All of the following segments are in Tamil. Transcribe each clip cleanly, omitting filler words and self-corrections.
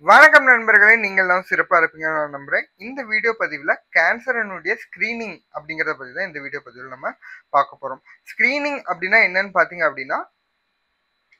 வணக்கம் நண்பர்களே, நீங்கள் தான் சிறப்பாக இருப்பீங்க நான் நம்புறேன். இந்த வீடியோ பதிவில் கேன்சரனுடைய ஸ்க்ரீனிங் அப்படிங்கிறத பற்றி தான் இந்த வீடியோ பதிவில் நம்ம பார்க்க போகிறோம். ஸ்க்ரீனிங் அப்படின்னா என்னன்னு பார்த்தீங்க அப்படின்னா,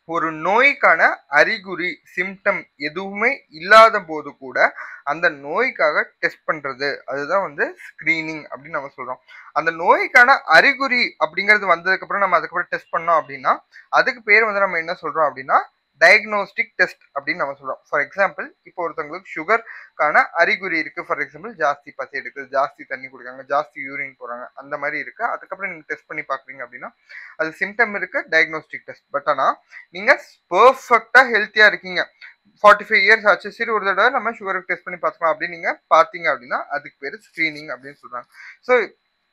ஒரு நோய்க்கான அறிகுறி சிம்டம் எதுவுமே இல்லாத போது கூட அந்த நோய்க்காக டெஸ்ட் பண்ணுறது, அதுதான் வந்து ஸ்க்ரீனிங் அப்படின்னு நம்ம சொல்கிறோம். அந்த நோய்க்கான அறிகுறி அப்படிங்கிறது வந்ததுக்கப்புறம் நம்ம அதுக்கப்புறம் டெஸ்ட் பண்ணோம் அப்படின்னா அதுக்கு பேர் வந்து நம்ம என்ன சொல்கிறோம் அப்படின்னா டயக்னோஸ்டிக் டெஸ்ட் அப்படின்னு நம்ம சொல்றோம். ஃபார் எக்ஸாம்பிள், இப்போ ஒருத்தவங்களுக்கு சுகர்க்கான அறிகுறி இருக்கு. ஃபார் எக்ஸாம்பிள், ஜாஸ்தி பசி எடுக்குது, ஜாஸ்தி தண்ணி குடிக்காங்க, ஜாஸ்தி யூரின் போறாங்க, அந்த மாதிரி இருக்கு. அதுக்கப்புறம் நீங்க டெஸ்ட் பண்ணி பாக்குறீங்க அப்படின்னா அது சிம்டம் இருக்கு, டயக்னோஸ்டிக் டெஸ்ட். பட் ஆனா நீங்க பெர்ஃபெக்டா ஹெல்த்தியா இருக்கீங்க, 45 இயர்ஸ் ஆச்சு, சரி ஒரு தடவை நம்ம சுகருக்கு டெஸ்ட் பண்ணி பார்த்துக்கலாம் அப்படின்னு நீங்க பாத்தீங்க அப்படின்னா அதுக்கு பேரு ஸ்கிரீனிங் அப்படின்னு சொல்றாங்க. ஸோ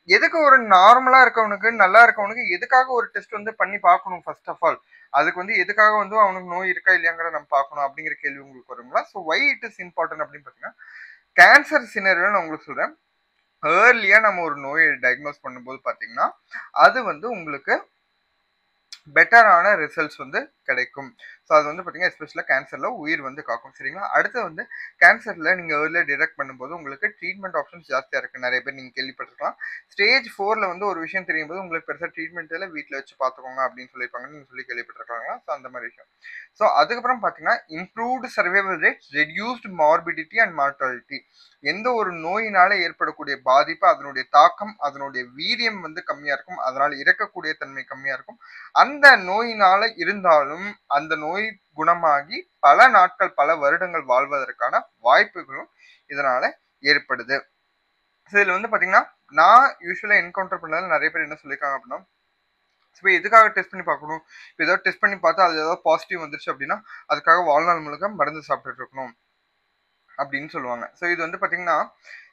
எதுக்கு ஒரு நார்மலா இருக்கவனுக்கு, நல்லா இருக்கவனுக்கு எதுக்காக ஒரு டெஸ்ட் வந்து பண்ணி பார்க்கணும்? ஃபர்ஸ்ட் ஆஃப் ஆல் அதுக்கு வந்து எதுக்காக வந்து அவனுக்கு நோய் இருக்கா இல்லையாங்கிறத நம்ம பார்க்கணும் அப்படிங்கிற கேள்வி உங்களுக்கு வருங்களா? So why it is important அப்படின்னு பார்த்தீங்கன்னா, கேன்சர் சினரியோல நான் உங்களுக்கு சொல்றேன். ஏர்லியா நம்ம ஒரு நோயை டயக்னோஸ் பண்ணும்போது பார்த்தீங்கன்னா அது வந்து உங்களுக்கு பெட்டரான ரிசல்ட்ஸ் வந்து கிடைக்கும். ஸோ அது வந்து பார்த்தீங்கன்னா எஸ்பெஷலாக கேன்சரில் உயிர் வந்து காக்கும். சரிங்களா? அடுத்து வந்து கேன்சரில் நீங்கள் ஏர்லியாக டிடெக்ட் பண்ணும்போது உங்களுக்கு ட்ரீட்மெண்ட் ஆப்ஷன்ஸ் ஜாஸ்தியாக இருக்குது. நிறைய பேர் நீங்கள் கேள்விப்பட்டிருக்கலாம். ஸ்டேஜ் 4 வந்து ஒரு விஷயம் தெரியும் போது உங்களுக்கு பெருசாக ட்ரீட்மெண்ட் எல்லாம் வீட்டில் வச்சு பார்த்துக்கோங்க அப்படின்னு சொல்லியிருப்பாங்க. நீங்கள் சொல்லி கேள்விப்பட்டிருக்காங்களா? ஸோ அந்த மாதிரி விஷயம். ஸோ அதுக்கப்புறம் பார்த்தீங்கன்னா improved survival rate, reduced morbidity and mortality. எந்த ஒரு நோயினால ஏற்படக்கூடிய பாதிப்பு, அதனுடைய தாக்கம், அதனுடைய வீரியம் வந்து கம்மியாக இருக்கும். அதனால் இறக்கக்கூடிய தன்மை கம்மியாக இருக்கும். அந்த நோயினால இருந்தாலும் அந்த நோய் குணமாகி பல நாட்கள், பல வருடங்கள் வாழ்வதற்கான வாய்ப்புகளும் இதனால ஏற்படுது. இதுல வந்து பாத்தீங்கன்னா நான் யூஸ்வலா என்கவுண்டர் பண்ணதுல நிறைய பேர் என்ன சொல்லியிருக்காங்க அப்படின்னா, இப்போ எதுக்காக டெஸ்ட் பண்ணி பார்க்கணும்? இப்போ ஏதாவது டெஸ்ட் பண்ணி பார்த்தா அது ஏதாவது பாசிட்டிவ் வந்துருச்சு அப்படின்னா அதுக்காக வாழ்நாள் முழுக்க மருந்து சாப்பிட்டுட்டு இருக்கணும் அப்படின்னு சொல்லுவாங்க. ஸோ இது வந்து பாத்தீங்கன்னா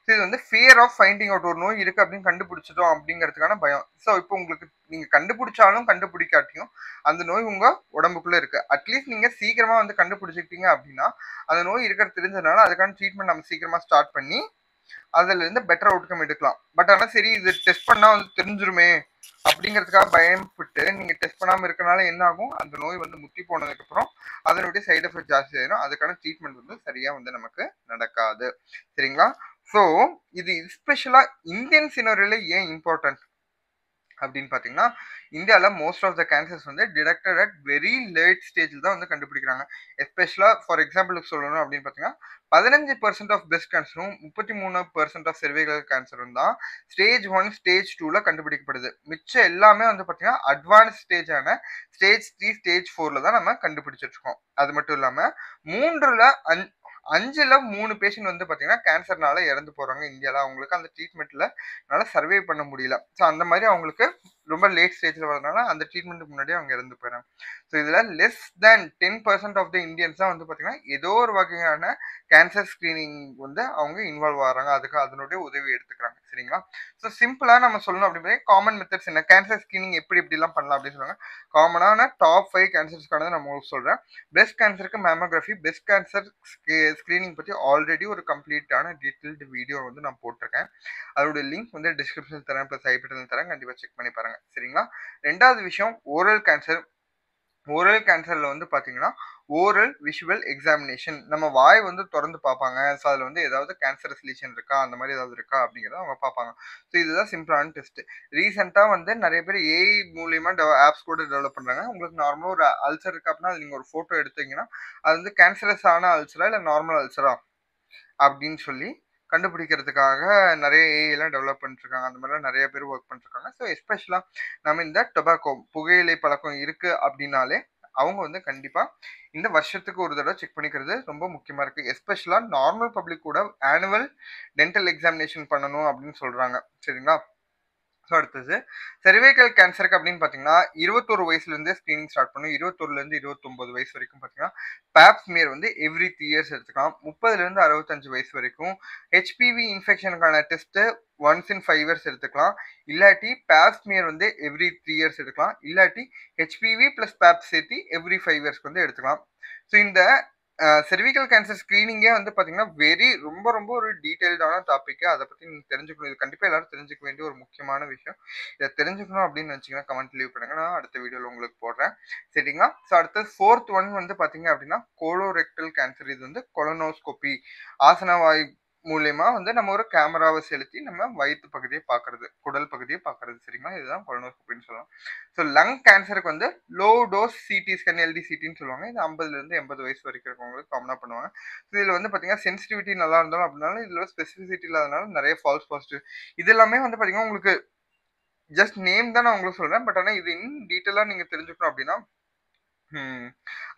இது வந்து ஃபியர் ஆஃப் ஃபைண்டிங் அவுட். ஒரு நோய் இருக்கு அப்படின்னு கண்டுபிடிச்சிட்டோம் அப்படிங்கிறதுக்கான பயம். ஸோ இப்போ உங்களுக்கு நீங்க கண்டுபிடிச்சாலும் கண்டுபிடிக்காட்டியும் அந்த நோய் உங்க உடம்புக்குள்ள இருக்கு. அட்லீஸ்ட் நீங்க சீக்கிரமா வந்து கண்டுபிடிச்சிக்கிட்டீங்க அப்படின்னா அந்த நோய் இருக்கிறது தெரிஞ்சதுனால அதுக்கான ட்ரீட்மெண்ட் நம்ம சீக்கிரமா ஸ்டார்ட் பண்ணி அதுல இருந்து பெட்டர் அவுட்கம் எடுக்கலாம். பட் ஆனா சரி இது டெஸ்ட் பண்ணா வந்து தெரிஞ்சிருமே அப்படிங்கிறதுக்காக பயப்பட்டு நீங்க டெஸ்ட் பண்ணாம இருக்கனால என்ன ஆகும்? அந்த நோய் வந்து முத்தி போனதுக்கு அப்புறம் அதனுடைய சைடு எஃபெக்ட் ஜாஸ்தி ஆயிடும். அதுக்கான ட்ரீட்மெண்ட் வந்து சரியா வந்து நமக்கு நடக்காது. சரிங்களா? ஸோ இது எஸ்பெஷலா இந்தியன் சினரியோல ஏன் இம்பார்ட்டன்ட் அப்படின்னு பார்த்தீங்கன்னா, இந்தியாவில் மோஸ்ட் ஆஃப் த கேன்சர்ஸ் வந்து டிடெக்டட் அட் வெரி லேட் ஸ்டேஜில் தான் வந்து கண்டுபிடிக்கிறாங்க. எஸ்பெஷலாக ஃபார் எக்ஸாம்பிளுக்கு சொல்லணும் அப்படின்னு பார்த்தீங்கன்னா 15% ஆஃப் பிரஸ்ட் கேன்சரும் 33% ஆஃப் செர்வைகல் கேன்சரும் தான் ஸ்டேஜ் 1 ஸ்டேஜ் 2ல கண்டுபிடிக்கப்படுது. மிச்சம் எல்லாமே வந்து பார்த்தீங்கன்னா அட்வான்ஸ் ஸ்டேஜான ஸ்டேஜ் 3 ஸ்டேஜ் 4ல தான் நம்ம கண்டுபிடிச்சிட்டு இருக்கோம். அது மட்டும் இல்லாமல் 5ல் 3 பேஷண்ட் வந்து பார்த்தீங்கன்னா கேன்சர்னால இறந்து போகிறாங்க இந்தியாவில். அவங்களுக்கு அந்த ட்ரீட்மெண்ட்டில் சர்வே பண்ண முடியல. ஸோ அந்த மாதிரி அவங்களுக்கு ரொம்ப லேட் ஸ்டேஜில் வரதுனால அந்த ட்ரீட்மெண்ட்டுக்கு முன்னாடியே அவங்க இறந்து போயிடறாங்க. ஸோ இதில் less than 10% of the Indians தான் வந்து பார்த்தீங்கன்னா ஏதோ ஒரு வகையான கேன்சர் ஸ்க்ரீனிங் வந்து அவங்க இன்வால்வ் ஆகிறாங்க. அதுக்கு அதனுடைய உதவி எடுத்துக்கிறாங்க. சரிங்களா? ஸோ சிம்பிளாக நம்ம சொல்லணும் அப்படின்னு காமன் மெத்தட்ஸ் என்ன, கேன்சர் ஸ்க்ரீனிங் எப்படிலாம் பண்ணலாம் அப்படின்னு சொல்லுவாங்க. காமனான டாப் 5 கேன்சர்ஸ்க்கானது நான் உங்களுக்கு சொல்கிறேன். பிரஸ்ட் கேன்சருக்கு மேமோகிராஃபி, பிரஸ்ட் கேன்சர் ஸ்க்ரீனிங் பற்றி ஆல்ரெடி ஒரு கம்ப்ளீட்டான டீட்டெயில்டு வீடியோ வந்து நான் போட்டிருக்கேன். அதோட லிங்க் வந்து டிஸ்கிரிப்ஷன் தரேன், ப்ளஸ் ஐ பட்டனில் தரேன், கண்டிப்பாக செக் பண்ணி பாருங்க. சரிங்களா? ரெண்டாவது விஷயம் ஓரல் கேன்சர். ஓரல் கேன்சர்ல வந்து பாத்தீங்கன்னா ஓரல் விஷுவல் எக்ஸாமினேஷன், நம்ம வாய் வந்து திறந்து பார்ப்பாங்க. ஸோ அதில் வந்து ஏதாவது கேன்சரஸ் லீஷன் இருக்கா, அந்த மாதிரி ஏதாவது இருக்கா அப்படிங்கிறத அவங்க பார்ப்பாங்க. ஸோ இதுதான் சிம்பிளான டெஸ்ட். ரீசெண்டாக வந்து நிறைய பேர் ஏஐ மூலியமா ஆப்ஸ் கூட டெவலப் பண்றாங்க. உங்களுக்கு நார்மலாக ஒரு அல்சர் இருக்கு அப்படின்னா அது நீங்க ஒரு போட்டோ எடுத்தீங்கன்னா அது வந்து கேன்சரஸ் ஆன அல்சரா இல்லை நார்மல் அல்சரா அப்படின்னு சொல்லி கண்டுபிடிக்கிறதுக்காக நிறைய ஏஐலாம் டெவலப் பண்ணிருக்காங்க. அந்த மாதிரிலாம் நிறைய பேர் ஒர்க் பண்ணிருக்காங்க. ஸோ எஸ்பெஷலாக நம்ம இந்த டொபாக்கோ புகையிலை பழக்கம் இருக்கு அப்படின்னாலே அவங்க வந்து கண்டிப்பா இந்த வருஷத்துக்கு ஒரு தடவை செக் பண்ணிக்கிறது ரொம்ப முக்கியமா இருக்கு. எஸ்பெஷலா நார்மல் பப்ளிக் கூட ஆனுவல் டென்டல் எக்ஸாமினேஷன் பண்ணணும் அப்படின்னு சொல்றாங்க. சரிங்களா? ஸோ அடுத்தது செர்வைக்கல் கேன்சருக்கு அப்படின்னு பார்த்தீங்கன்னா 21 வயசுலேருந்தே ஸ்க்ரீனிங் ஸ்டார்ட் பண்ணும். 21லேருந்து 29 வயசு வரைக்கும் பார்த்தீங்கன்னா பேப்ஸ்மியர் வந்து எவ்ரி 3 இயர்ஸ் எடுத்துக்கலாம். 30லேருந்து 65 வயசு வரைக்கும் ஹெச்பிவி இன்ஃபெக்ஷனுக்கான டெஸ்ட்டு ஒன்ஸ் இன் 5 இயர்ஸ் எடுத்துக்கலாம். இல்லாட்டி பேப்ஸ்மியர் வந்து எவ்ரி 3 இயர்ஸ் எடுக்கலாம். இல்லாட்டி ஹெச்பிவி ப்ளஸ் பேப் சேர்த்து எவ்ரி 5 இயர்ஸ்க்கு வந்து எடுத்துக்கலாம். ஸோ இந்த செர்விக்கல் கேன்சர் ஸ்க்ரீனிங்கே வந்து பார்த்தீங்கன்னா, ரொம்ப ரொம்ப ஒரு டீட்டெயில்டான டாபிக்கு. அத பத்தி நீங்க தெரிஞ்சுக்கணும். இது கண்டிப்பா எல்லாரும் தெரிஞ்சுக்க வேண்டிய ஒரு முக்கியமான விஷயம். இத தெரிஞ்சுக்கணும் அப்படின்னு நினைச்சீங்கன்னா, கமெண்ட் லீவ் பண்ணுங்க. நான் அடுத்த வீடியோல உங்களுக்கு போடுறேன். சரிங்களா? ஸோ அடுத்தது 4த் ஒன் வந்து பார்த்தீங்க அப்படின்னா, கோலோரெக்டல் கேன்சர். இது வந்து கொலனோஸ்கோபி. ஆசன வாய் மூலியமா வந்து நம்ம ஒரு கேமராவ செலுத்தி நம்ம வயித்து பகுதிய பார்க்கறது. குடல் பகுதிய பார்க்கறது. சரிங்களா? இதுதான் கொலனோஸ்கோபின்னு சொல்லலாம். ஸோ லங் கேன்சருக்கு வந்து லோ டோஸ் சிடி ஸ்கேன், எல்டிசிடின்னு சொல்லுவாங்க. இது 50லேருந்து 80 வயசு வரைக்கும் இருக்கவங்களுக்கு காமனா பண்ணுவாங்க. ஸோ இதில் வந்து பார்த்தீங்கன்னா சென்சிட்டிவிட்டி நல்லா இருந்தாலும் அப்படின்னாலும் இதில் ஸ்பெசிஃபிசிட்டி இல்லாதனால நிறைய ஃபால்ஸ் பாசிட்டிவ். இது எல்லாமே வந்து பார்த்தீங்கன்னா உங்களுக்கு ஜஸ்ட் நேம் தான் நான் உங்களுக்கு சொல்றேன். பட் ஆனால் இது இன்னும் டீட்டெயிலாக நீங்கள் தெரிஞ்சுக்கணும் அப்படின்னா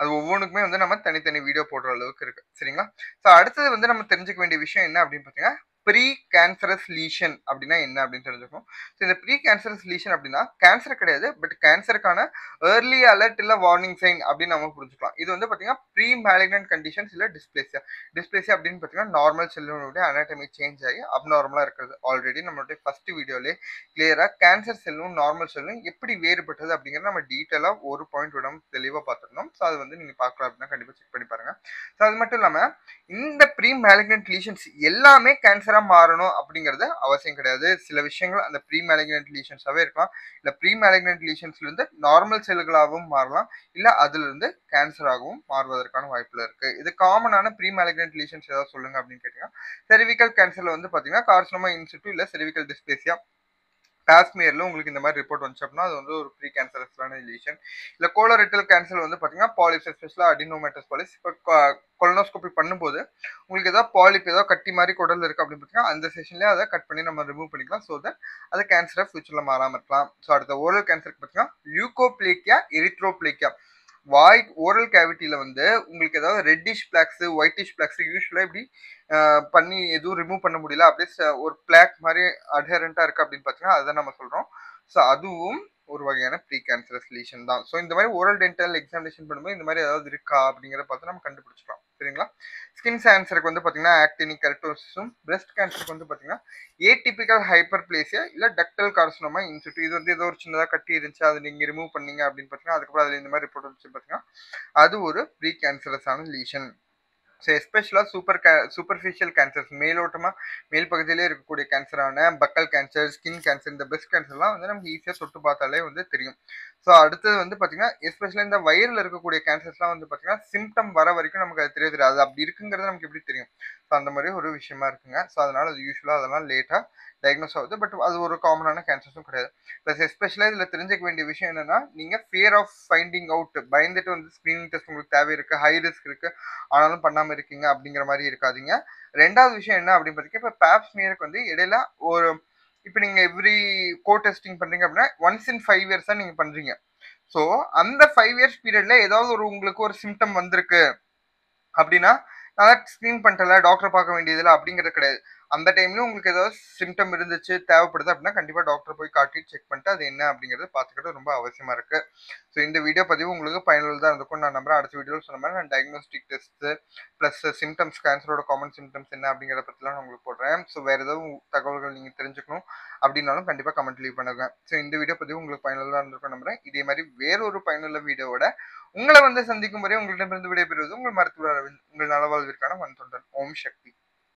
அது ஒவ்வொன்றுக்குமே வந்து நம்ம தனித்தனி வீடியோ போடுற அளவுக்கு இருக்கு. சரிங்களா? ஸோ அடுத்தது வந்து நம்ம தெரிஞ்சுக்க வேண்டிய விஷயம் என்ன அப்படின்னு பார்த்தீங்கன்னா, ப்ரீ கேன்சரஸ் லீஷன் அப்படின்னா என்ன அப்படின்னு தெரிஞ்சுக்கணும். ஸோ இந்த ப்ரீ கேன்சரஸ் லீஷன் அப்படின்னா கேன்சர் கிடையாது, பட் கேன்சருக்கான ஏர்லி அலர்ட் இல்லை வார்னிங் சைன் அப்படின்னு நம்ம புரிஞ்சுக்கலாம். இது வந்து பார்த்தீங்கன்னா ப்ரீ மேலிக்னன்ட் கண்டிஷன்ஸ் இல்லை டிஸ்பிளேசியா. டிஸ்பிளேசியா அப்படின்னு பார்த்தீங்கன்னா நார்மல் செல்லுடைய அனாட்டமி சேஞ்ச் ஆகி அப்நார்மலாக இருக்கிறது. ஆல்ரெடி நம்மளுடைய ஃபர்ஸ்ட் வீடியோலே கிளியராக கேன்சர் செல்லும் நார்மல் செல்லும் எப்படி வேறுபட்டது அப்படிங்கிறத நம்ம டீட்டெயிலாக ஒரு பாயிண்ட் விடாமல் தெளிவாக பார்த்துருந்தோம். ஸோ அது வந்து நீங்கள் பார்க்கலாம் அப்படின்னா கண்டிப்பாக செக் பண்ணி பாருங்க. ஸோ அது மட்டும் இல்லாமல் இந்த ப்ரீ மேலிக்னன்ட் லீஷன்ஸ் எல்லாமே கேன்சராக மாறணும் அப்படிங்கிறது அவசியம் கிடையாது. சில விஷயங்கள் அந்த ப்ரீ மேலிக்னன்ட் லீஷன்ஸாகவே இருக்கலாம், இல்லை ப்ரீ மேலிக்னன்ட் லீஷன்ஸ்லேருந்து நார்மல் செல்லுகளாகவும் மாறலாம், இல்லை அதுலேருந்து கேன்சராகவும் மாறுவதற்கான வாய்ப்புல இருக்கு. இது காமனான ப்ரீ மேலிக்னன்ட் லீஷன்ஸ் ஏதாவது சொல்லுங்க அப்படின்னு கேட்டீங்கன்னா, செர்விக்கல் கேன்சர்ல வந்து பார்த்தீங்கன்னா கார்சினோமா இன்சிட்டு இல்லை செர்விக்கல் டிஸ்பிளேசியா டாஸ்மியர்ல உங்களுக்கு இந்த மாதிரி ரிப்போர்ட் வந்துச்சு அப்படின்னா அது வந்து ஒரு ப்ரீ கேன்சரஸான லீஷன். இல்லை கோலோரெக்டல் கேன்சர் வந்து பார்த்தீங்கன்னா பாலிப்ஸ், எஸ்பெஷலாக அடினோமேட்டஸ் பாலிப்ஸ். இப்போ கொலனோஸ்கோபி பண்ணும்போது உங்களுக்கு ஏதாவது பாலிப் ஏதாவது கட்டி மாதிரி குடல் இருக்கு அப்படின்னு பார்த்தீங்கன்னா அந்த செஷன்லேயே அதை கட் பண்ணி நம்ம ரிமூவ் பண்ணிக்கலாம். ஸோ தட் அது கேன்சரை ஃபியூச்சரில் மாறாமல் இருக்கலாம். ஸோ அடுத்த ஓரல் கேன்சருக்கு பார்த்தீங்கன்னா லியூகோப்ளேக்கியா, எரித்ரோப்ளேக்கியா. வாய் ஓரல் கேவிட்டியில வந்து உங்களுக்கு ஏதாவது ரெட்டிஷ் பிளாக்ஸ், ஒயிட்டிஷ் பிளாக்ஸ் யூஸ்வலாக இப்படி பண்ணி எதுவும் ரிமூவ் பண்ண முடியல, அப்படியே ஒரு பிளாக் மாதிரி அட்ஹரண்டா இருக்கு அப்படின்னு பார்த்தீங்கன்னா அதை நம்ம சொல்றோம். ஸோ அதுவும் ஒரு வகையான ப்ரீ கேன்சரஸ் லீஷன் தான். ஸோ இந்த மாதிரி ஓரல் டென்டல் எக்ஸாமினேஷன் பண்ணும்போது இந்த மாதிரி ஏதாவது இருக்கா அப்படிங்கிறத பார்த்து நம்ம கண்டுபிடிச்சிக்கலாம். சரிங்களா? ஸ்கின் கேன்சருக்கு வந்து பார்த்தீங்கன்னா ஆக்டினிக் கெரட்டோசிஸும், பிரஸ்ட் கேன்சருக்கு வந்து பார்த்தீங்கன்னா ஏடிபிக்கல் ஹைப்பர்பிளேசியா இல்லை டக்டல் கார்சினோமா இன்சிட்டு. இது வந்து ஏதோ ஒரு சின்னதாக கட்டி இருந்துச்சு, அதை நீங்கள் ரிமூவ் பண்ணீங்க அப்படின்னு பார்த்தீங்கன்னா அதுக்கப்புறம் அதில் இந்த மாதிரி ரிப்போர்ட் வந்துச்சு பார்த்தீங்கன்னா அது ஒரு ப்ரீ கேன்சரஸான லீஷன். ஸோ எஸ்பெஷலாக சூப்பர்ஃபிஷியல் கேன்சர்ஸ், மேல் பகுதியிலே இருக்கக்கூடிய கேன்சரான பக்கல் கேன்சர், ஸ்கின் கேன்சர், இந்த பிரஸ்ட் கேன்சர்லாம் வந்து நமக்கு ஈஸியாக தொட்டு பார்த்தாலே வந்து தெரியும். ஸோ அடுத்தது வந்து பார்த்தீங்கன்னா எஸ்பெஷலாக இந்த வயிறில் இருக்கக்கூடிய கேன்சர்ஸ்லாம் வந்து பார்த்தீங்கன்னா சிம்டம் வர வரைக்கும் நமக்கு அது தெரியாது. அது அப்படி இருக்குங்கிறது நமக்கு எப்படி தெரியும்? ஸோ அந்த மாதிரி ஒரு விஷயமா இருக்குங்க. ஸோ அதனால அது யூஸ்வலாக அதெல்லாம் லேட்டாக டயக்னோஸ் ஆகுது, பட் அது ஒரு காமனான கேன்சர்ஸும் கிடையாது. ப்ளஸ் எஸ்பெஷலாக இதில் தெரிஞ்சுக்க வேண்டிய விஷயம் என்னன்னா, நீங்கள் ஃபியர் ஆஃப் ஃபைண்டிங் அவுட் பயந்துட்டு வந்து ஸ்க்ரீனிங் டெஸ்ட் உங்களுக்கு தேவை இருக்கு, ஹை ரிஸ்க் இருக்கு, ஆனாலும் பண்ணாமல் இருக்கீங்க அப்படிங்கிற மாதிரி இருக்காதீங்க. ரெண்டாவது விஷயம் என்ன அப்படின்னு பார்த்தீங்கன்னா, இப்போ பேப்ஸ்மியருக்கு வந்து இடையில ஒரு இப்போ நீங்கள் எவ்ரி கோ டெஸ்டிங் பண்ணுறீங்க அப்படின்னா ஒன்ஸ் இன் 5 years தான் நீங்கள் பண்ணுறீங்க. ஸோ அந்த 5 years பீரியட்ல ஏதாவது உங்களுக்கு ஒரு சிம்டம் வந்திருக்கு அப்படின்னா நான் ஸ்க்ரீன் பண்ணிட்டல, டாக்டர் பார்க்க வேண்டியதில்லை அப்படிங்கிறது கிடையாது. அந்த டைம்ல உங்களுக்கு ஏதாவது சிம்டம் இருந்துச்சு, தேவைப்படுது அப்படின்னா கண்டிப்பாக டாக்டர் போய் காட்டி செக் பண்ணிட்டு அது என்ன அப்படிங்கிறத பார்த்துக்கிறது ரொம்ப அவசியமா இருக்கு. ஸோ இந்த வீடியோ பதிவு உங்களுக்கு பயனுள்ளதாக இருந்திருக்கும் நான் நம்புறேன். அடுத்த வீடியோவில் சொன்ன மாதிரி நான் டயக்னோஸ்டிக் டெஸ்ட் ப்ளஸ் சிம்டம்ஸ், கேன்சரோட காமன் சிம்டம்ஸ் என்ன அப்படிங்கிறத பற்றிலாம் நான் உங்களுக்கு போடுறேன். ஸோ வேறு ஏதாவது தகவல்கள் நீங்கள் தெரிஞ்சுக்கணும் அப்படின்னாலும் கண்டிப்பாக கமெண்ட் லீவ் பண்ணுங்க. ஸோ இந்த வீடியோ பதிவு உங்களுக்கு பயனுள்ளதாக இருந்திருக்கும் நம்புறேன். இதே மாதிரி வேறொரு பயனுள்ள வீடியோவோட உங்களை வந்து சந்திக்கும் வரை உங்களிடமிருந்து விடைபெறுவது உங்கள் மருத்துவர் அரவிந்த். உங்கள் நலவாழ்விற்கான தொண்டன். ஓம் சக்தி.